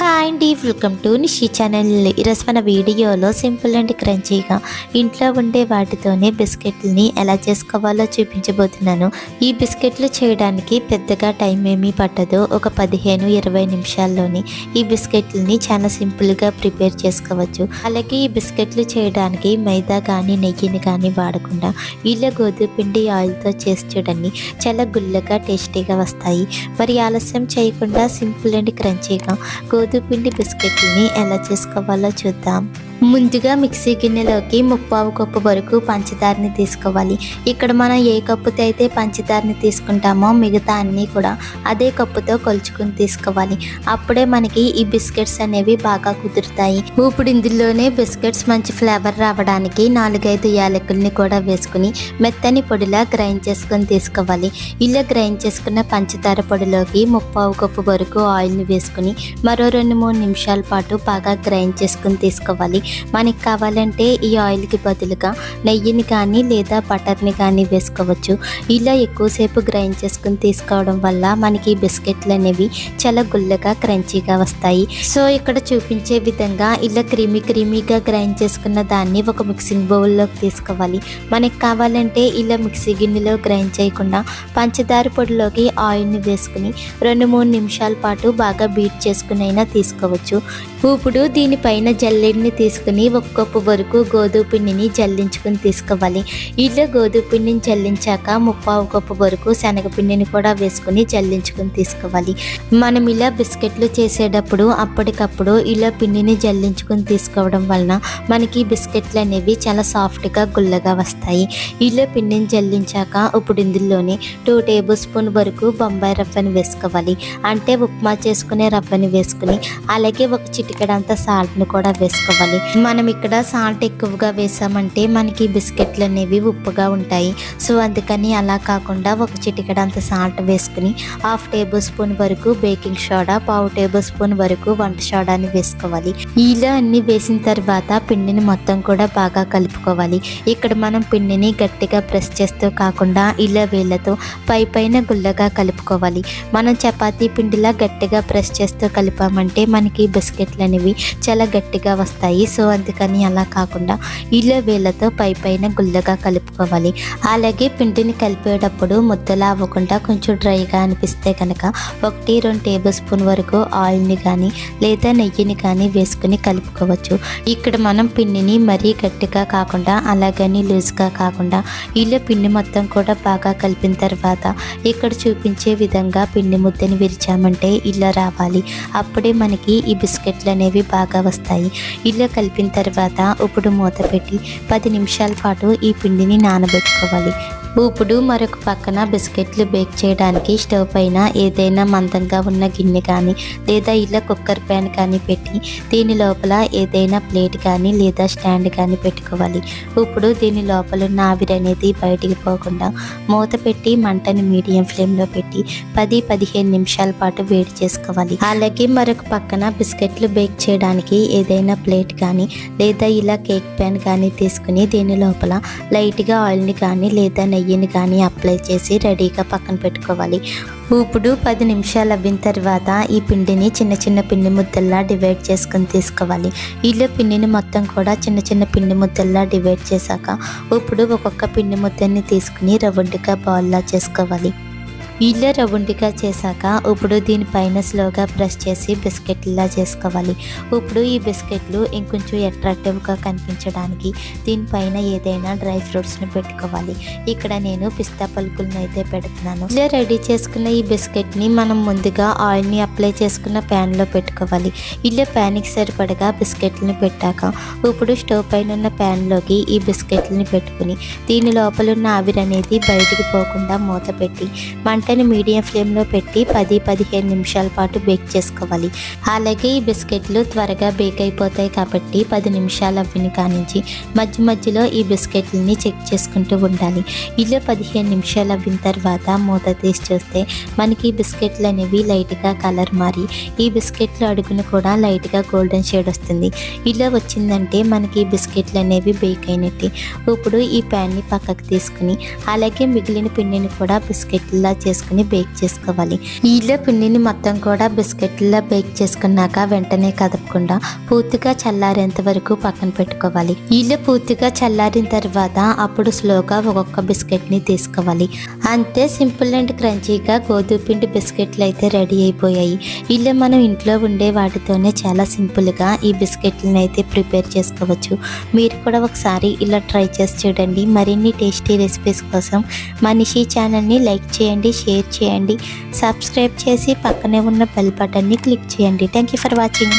Hi అండి, welcome to Nishi channel. ఈరోజు మన వీడియోలో సింపుల్ అండ్ క్రంచీగా ఇంట్లో ఉండే వాటితోనే బిస్కెట్లని ఎలా చేసుకోవాలో చూపించబోతున్నాను. ఈ బిస్కెట్లు చేయడానికి పెద్దగా టైం ఏమీ పట్టదు. ఒక 15-20 నిమిషాల్లోనే ఈ బిస్కెట్లని చాలా సింపుల్గా ప్రిపేర్ చేసుకోవచ్చు. అలాగే ఈ బిస్కెట్లు చేయడానికి మైదా కానీ నెయ్యిని కానీ వాడకుండా ఇలా గోధుమ పిండి ఆయిల్తో చేసి చూడండి, చాలా గుల్లగా టేస్టీగా వస్తాయి. మరి ఆలస్యం చేయకుండా సింపుల్ అండ్ క్రంచీగా గోధుమ పిండి బిస్కెట్లని ఎలా చేసుకోవాలో చూద్దాం. ముందుగా మిక్సీ గిన్నెలోకి 1/4 కప్పు వరకు పంచదారని తీసుకోవాలి. ఇక్కడ మనం ఏ కప్పుతో అయితే పంచదారని తీసుకుంటామో మిగతా అన్నీ కూడా అదే కప్పుతో కొలుచుకుని తీసుకోవాలి. అప్పుడే మనకి ఈ బిస్కెట్స్ అనేవి బాగా కుదురుతాయి. ఇప్పుడు ఇందులోనే బిస్కెట్స్ మంచి ఫ్లేవర్ రావడానికి 4-5 యాలకుల్ని కూడా వేసుకుని మెత్తని పొడిలా గ్రైండ్ చేసుకొని తీసుకోవాలి. ఇలా గ్రైండ్ చేసుకున్న పంచదార పొడిలోకి 1/4 కప్పు వరకు ఆయిల్ని వేసుకుని మరో 2-3 నిమిషాల పాటు బాగా గ్రైండ్ చేసుకుని తీసుకోవాలి. మనకి కావాలంటే ఈ ఆయిల్కి బదులుగా నెయ్యిని కానీ లేదా బటర్ని కానీ వేసుకోవచ్చు. ఇలా ఎక్కువసేపు గ్రైండ్ చేసుకుని తీసుకోవడం వల్ల మనకి బిస్కెట్లు అనేవి చాలా గుల్లగా క్రంచీగా వస్తాయి. సో ఇక్కడ చూపించే విధంగా ఇలా క్రీమీగా గ్రైండ్ చేసుకున్న దాన్ని ఒక మిక్సింగ్ బౌల్లోకి తీసుకోవాలి. మనకి కావాలంటే ఇలా మిక్సీ గిన్నెలో గ్రైండ్ చేయకుండా పంచదార పొడిలోకి ఆయిల్ని వేసుకుని 2-3 నిమిషాల పాటు బాగా బీట్ చేసుకుని అయినా తీసుకోవచ్చు. ఇప్పుడు దీనిపైన జల్లెడని తీసుకుని 1 కప్పు వరకు గోధుమ పిండిని జల్లించుకుని తీసుకోవాలి. ఇలా గోధుమ పిండిని జల్లించాక 1/4 కప్పు వరకు శనగపిండిని కూడా వేసుకుని జల్లించుకుని తీసుకోవాలి. మనం ఇలా బిస్కెట్లు చేసేటప్పుడు అప్పటికప్పుడు ఇలా పిండిని జల్లించుకుని తీసుకోవడం వలన మనకి బిస్కెట్లు అనేవి చాలా సాఫ్ట్గా గుల్లగా వస్తాయి. ఇలా పిండిని జల్లించాక ఇప్పుడు ఇందులోని 2 టేబుల్ స్పూన్ వరకు బొంబాయి రవ్వని వేసుకోవాలి. అంటే ఉప్మా చేసుకునే రవ్వని వేసుకుని అలాగే ఒక చిటికెడంత సాల్ట్ని కూడా వేసుకోవాలి. మనం ఇక్కడ సాల్ట్ ఎక్కువగా వేసామంటే మనకి బిస్కెట్లు అనేవి ఉప్పుగా ఉంటాయి. సో అందుకని అలా కాకుండా ఒక చిటికెడంత సాల్ట్ వేసుకుని 1/2 టేబుల్ స్పూన్ వరకు బేకింగ్ సోడా, 1/4 టేబుల్ స్పూన్ వరకు వంట సోడాని వేసుకోవాలి. ఇలా అన్ని వేసిన తర్వాత పిండిని మొత్తం కూడా బాగా కలుపుకోవాలి. ఇక్కడ మనం పిండిని గట్టిగా ప్రెస్ చేస్తూ కాకుండా ఇలా వేళ్ళతో పైన గుల్లగా కలుపుకోవాలి. మనం చపాతీ పిండిలా గట్టిగా ప్రెస్ చేస్తూ కలిపామంటే మనకి బిస్కెట్లు అనేవి చాలా గట్టిగా వస్తాయి. సో అందుకని అలా కాకుండా ఇలా వేళ్ళతో పైన గుల్లగా కలుపుకోవాలి. అలాగే పిండిని కలిపేటప్పుడు ముద్దలా అవ్వకుండా కొంచెం డ్రైగా అనిపిస్తే కనుక 1-2 టేబుల్ స్పూన్ వరకు ఆయిల్ని కానీ లేదా నెయ్యిని కానీ వేసుకుని కలుపుకోవచ్చు. ఇక్కడ మనం పిండిని మరీ గట్టిగా కాకుండా అలాగని లూజ్గా కాకుండా ఇలా పిండి మొత్తం కూడా బాగా కలిపిన తర్వాత ఇక్కడ చూపించే విధంగా పిండి ముద్దని విరిచామంటే ఇలా రావాలి. అప్పుడే మనకి ఈ బిస్కెట్లు అనేవి బాగా వస్తాయి. ఇలా కలిపిన తర్వాత ఇప్పుడు మూత పెట్టి 10 నిమిషాల పాటు ఈ పిండిని నానబెట్టుకోవాలి. ఇప్పుడు మరొక పక్కన బిస్కెట్లు బేక్ చేయడానికి స్టవ్ పైన ఏదైనా మందంగా ఉన్న గిన్నె కానీ లేదా ఇలా కుక్కర్ ప్యాన్ కానీ పెట్టి దీని లోపల ఏదైనా ప్లేట్ కానీ లేదా స్టాండ్ కానీ పెట్టుకోవాలి. ఇప్పుడు దీని లోపల ఉన్న ఆవిరి అనేది బయటికి పోకుండా మూత పెట్టి మంటని మీడియం ఫ్లేమ్లో పెట్టి 10-15 నిమిషాల పాటు వేడి చేసుకోవాలి. అలాగే మరొక పక్కన బిస్కెట్లు బేక్ చేయడానికి ఏదైనా ప్లేట్ కానీ లేదా ఇలా కేక్ ప్యాన్ కానీ తీసుకుని దీని లోపల లైట్గా ఆయిల్ని కానీ లేదా నెయ్యిని కానీ అప్లై చేసి రెడీగా పక్కన పెట్టుకోవాలి. ఇప్పుడు 10 నిమిషాలు అవ్విన తర్వాత ఈ పిండిని చిన్న పిండి ముద్దల్లా డివైడ్ చేసుకొని తీసుకోవాలి. ఇలా పిండిని మొత్తం కూడా చిన్న పిండి ముద్దల్లా డివైడ్ చేశాక ఇప్పుడు ఒక్కొక్క పిండి ముద్దని తీసుకుని రౌండ్గా బాల్లా చేసుకోవాలి. ఇలా రౌండ్గా చేశాక ఇప్పుడు దీనిపైన స్లోగా ప్రెస్ చేసి బిస్కెట్లా చేసుకోవాలి. ఇప్పుడు ఈ బిస్కెట్లు ఇంకొంచెం అట్రాక్టివ్గా కనిపించడానికి దీనిపైన ఏదైనా డ్రై ఫ్రూట్స్ని పెట్టుకోవాలి. ఇక్కడ నేను పిస్తా పలుకులను అయితే పెడుతున్నాను. ఇలా రెడీ చేసుకున్న ఈ బిస్కెట్ని మనం ముందుగా ఆయిల్ని అప్లై చేసుకున్న ప్యాన్లో పెట్టుకోవాలి. ఇలా ప్యాన్కి సరిపడగా బిస్కెట్లని పెట్టాక ఇప్పుడు స్టవ్ పైన ఉన్న ప్యాన్లోకి ఈ బిస్కెట్లని పెట్టుకుని దీని లోపల ఉన్న ఆవిరి అనేది బయటికి పోకుండా మూత పెట్టి మంటని మీడియం ఫ్లేమ్లో పెట్టి 10-15 నిమిషాల పాటు బేక్ చేసుకోవాలి. అలాగే ఈ బిస్కెట్లు త్వరగా బేక్ అయిపోతాయి కాబట్టి 10 నిమిషాలు అవ్విన కానించి మధ్యలో ఈ బిస్కెట్లని చెక్ చేసుకుంటూ ఉండాలి. ఇలా 15 నిమిషాలు అవ్విన తర్వాత మూత తీసి చూస్తే మనకి బిస్కెట్లు అనేవి లైట్గా కలర్ మారి ఈ బిస్కెట్లు అడుగును కూడా లైట్గా గోల్డెన్ షేడ్ వస్తుంది. ఇలా వచ్చిందంటే మనకి బిస్కెట్లు అనేవి బేక్ అయినట్టు. ఇప్పుడు ఈ ప్యాన్ని పక్కకు తీసుకుని అలాగే మిగిలిన పిండిని కూడా బిస్కెట్లా చేసుకుని చేసుకుని బేక్ చేసుకోవాలి. ఈలో పిండిని మొత్తం కూడా బిస్కెట్లలో బేక్ చేసుకున్నాక వెంటనే కదపకుండా పూర్తిగా చల్లారేంత వరకు పక్కన పెట్టుకోవాలి. ఈలో పూర్తిగా చల్లారిన తర్వాత అప్పుడు స్లోగా ఒక్కొక్క బిస్కెట్ని తీసుకోవాలి. అంతే సింపుల్ అండ్ క్రంచీగా గోధుమ పిండి బిస్కెట్లు అయితే రెడీ అయిపోయాయి. ఇలా మనం ఇంట్లో ఉండే వాటితోనే చాలా సింపుల్గా ఈ బిస్కెట్లను అయితే ప్రిపేర్ చేసుకోవచ్చు. మీరు కూడా ఒకసారి ఇలా ట్రై చేసి చూడండి. మరిన్ని టేస్టీ రెసిపీస్ కోసం మనిషి ఛానల్ని లైక్ చేయండి, షేర్ చేయండి, సబ్స్క్రైబ్ చేసి పక్కనే ఉన్న బెల్ బటన్ని క్లిక్ చేయండి. Thank you for watching.